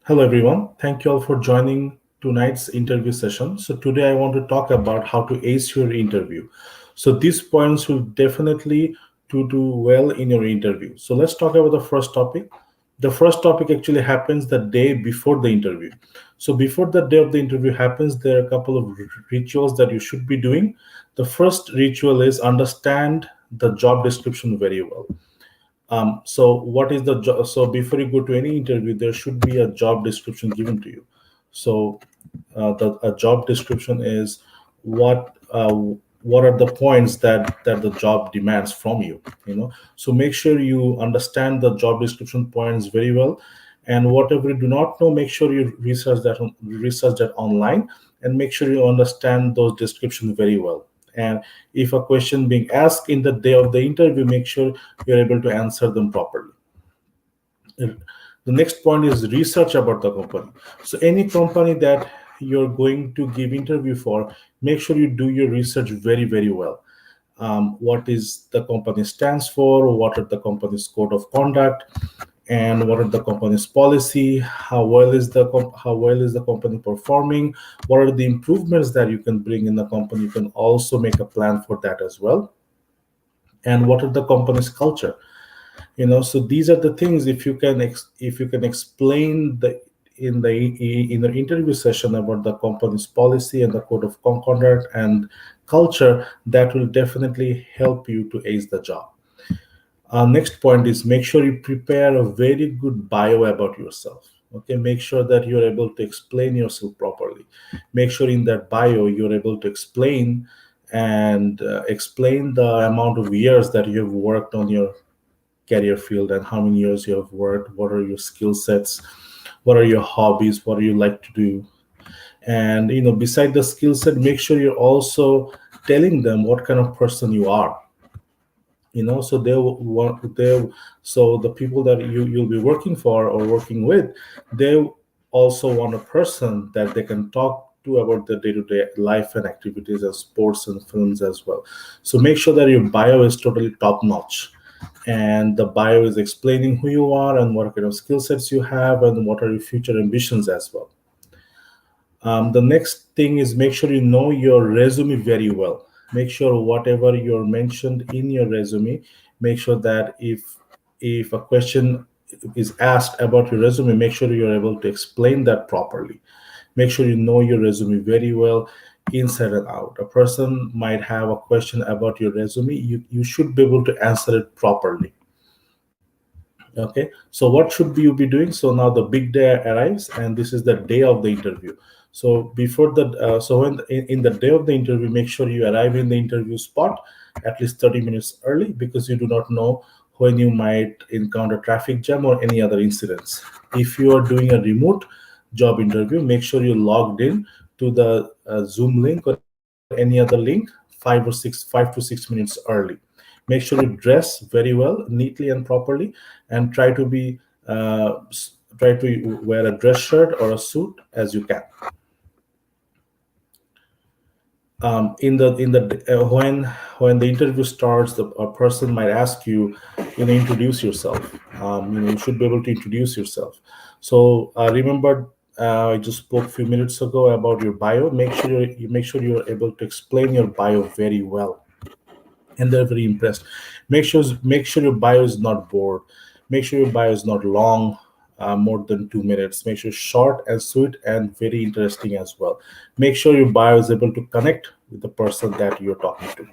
Hello, everyone. Thank you all for joining tonight's interview session. So, today I want to talk about how to ace your interview. So, these points will definitely to do well in your interview. So, let's talk about the first topic. The first topic actually happens the day before the interview. So, before the day of the interview happens, there are a couple of rituals that you should be doing. The first ritual is understand the job description very well. So what is the job? So before you go to any interview, there should be a job description given to you. So the a job description is what are the points that the job demands from you. So make sure you understand the job description points very well, and whatever you do not know, make sure you research that online, and make sure you understand those descriptions very well. And if a question being asked in the day of the interview, make sure you're able to answer them properly. The next point is research about the company. So any company that you're going to give interview for, make sure you do your research very, very well. What is the company stands for, what are the company's code of conduct, and what are the company's policy, how well is the company performing, what are the improvements that you can bring in the company. You can also make a plan for that as well. And what are the company's culture. So these are the things. If you can explain in the interview session about the company's policy and the code of conduct and culture, that will definitely help you to ace the job. Our next point is make sure you prepare a very good bio about yourself. Okay, make sure that you're able to explain yourself properly. Make sure in that bio you're able to explain the amount of years that you have worked on your career field and how many years you have worked, what are your skill sets, what are your hobbies, what do you like to do. And beside the skill set, make sure you're also telling them what kind of person you are. So so the people that you'll be working for or working with, they also want a person that they can talk to about the day-to-day life and activities and sports and films as well. So make sure that your bio is totally top notch, and the bio is explaining who you are and what kind of skill sets you have and what are your future ambitions as well. The next thing is make sure you know your resume very well. Make sure whatever you're mentioned in your resume, make sure that if a question is asked about your resume, make sure you're able to explain that properly. Make sure you know your resume very well, inside and out. A person might have a question about your resume. You should be able to answer it properly. Okay, so what should you be doing? So now the big day arrives, and this is the day of the interview. So before the so when in the day of the interview, make sure you arrive in the interview spot at least 30 minutes early, because you do not know when you might encounter traffic jam or any other incidents. If you are doing a remote job interview, make sure you logged in to the Zoom link or any other link 5 to 6 minutes early. Make sure you dress very well, neatly and properly, and try to wear a dress shirt or a suit as you can. In the when the interview starts, a person might ask you, introduce yourself. You should be able to introduce yourself. So remember, I just spoke a few minutes ago about your bio. Make sure you're able to explain your bio very well, and they're very impressed. Make sure your bio is not bored. Make sure your bio is not long, more than 2 minutes. Make sure short and sweet and very interesting as well. Make sure your bio is able to connect with the person that you're talking to.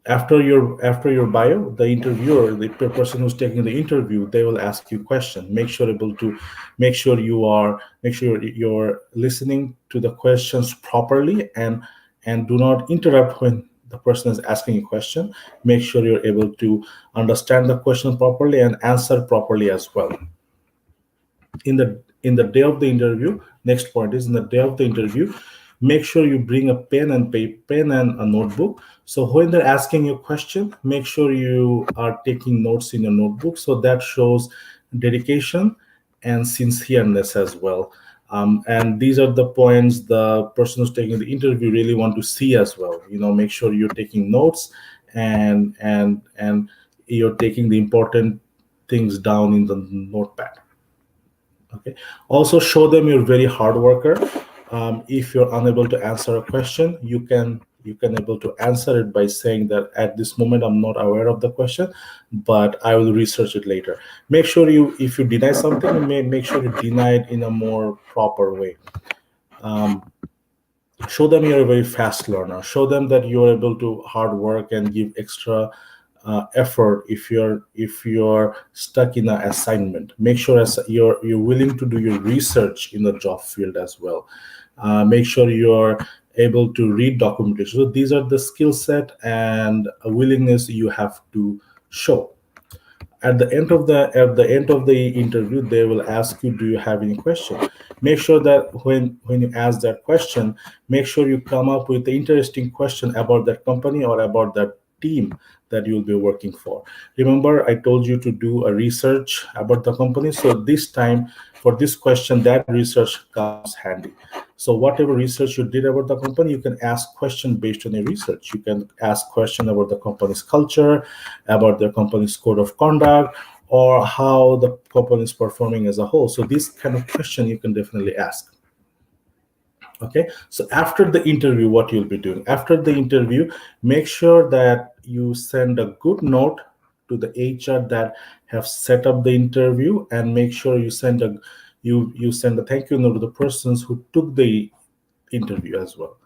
After your bio, the interviewer, the person who's taking the interview, they will ask you question. Make sure you're listening to the questions properly, and do not interrupt when the person is asking a question. Make sure you're able to understand the question properly and answer properly as well. In the day of the interview, next point is, in the day of the interview, make sure you bring a pen and a notebook. So when they're asking you a question, make sure you are taking notes in your notebook. So that shows dedication and sincereness as well. And these are the points the person who's taking the interview really want to see as well. Make sure you're taking notes, and you're taking the important things down in the notepad. Okay. Also show them you're very hard worker. If you're unable to answer a question, you can able to answer it by saying that at this moment I'm not aware of the question, but I will research it later. Make sure you, if you deny something, make sure you deny it in a more proper way. Um, Show them you're a very fast learner. Show them that you're able to hard work and give extra effort if you're stuck in an assignment. Make sure as you're willing to do your research in the job field as well. Make sure you're able to read documentation. So these are the skill set and a willingness you have to show. At the end of the interview, they will ask you, do you have any question? Make sure that when you ask that question, make sure you come up with the interesting question about that company or about that team that you'll be working for. Remember, I told you to do a research about the company, so this time for this question, that research comes handy. So whatever research you did about the company, you can ask question based on your research. You can ask question about the company's culture, about the company's code of conduct, or how the company is performing as a whole. So this kind of question you can definitely ask. Okay, so after the interview, what you'll be doing after the interview, make sure that you send a good note to the HR that have set up the interview, and make sure you send a thank you note to the persons who took the interview as well.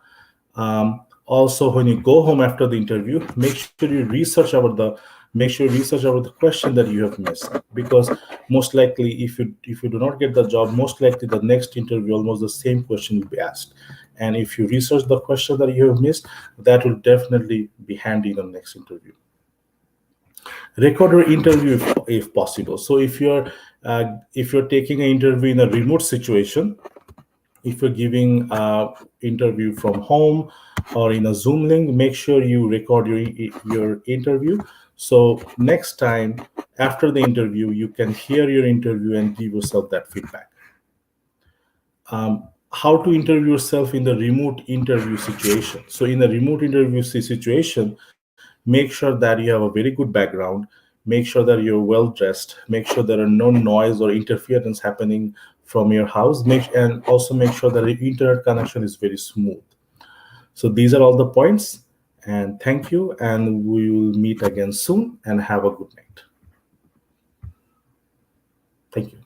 Also, when you go home after the interview, make sure you research about the question that you have missed, because most likely, if you do not get the job, most likely the next interview almost the same question will be asked. And if you research the question that you have missed, that will definitely be handy in the next interview. Record your interview if possible. So if you're taking an interview in a remote situation, if you're giving interview from home or in a Zoom link, make sure you record your interview, so next time after the interview you can hear your interview and give yourself that feedback. How to interview yourself in the remote interview situation. So in a remote interview situation, make sure that you have a very good background, make sure that you're well dressed, make sure there are no noise or interference happening from your house, and also make sure that the internet connection is very smooth. So these are all the points, and thank you, and we will meet again soon, and have a good night. Thank you.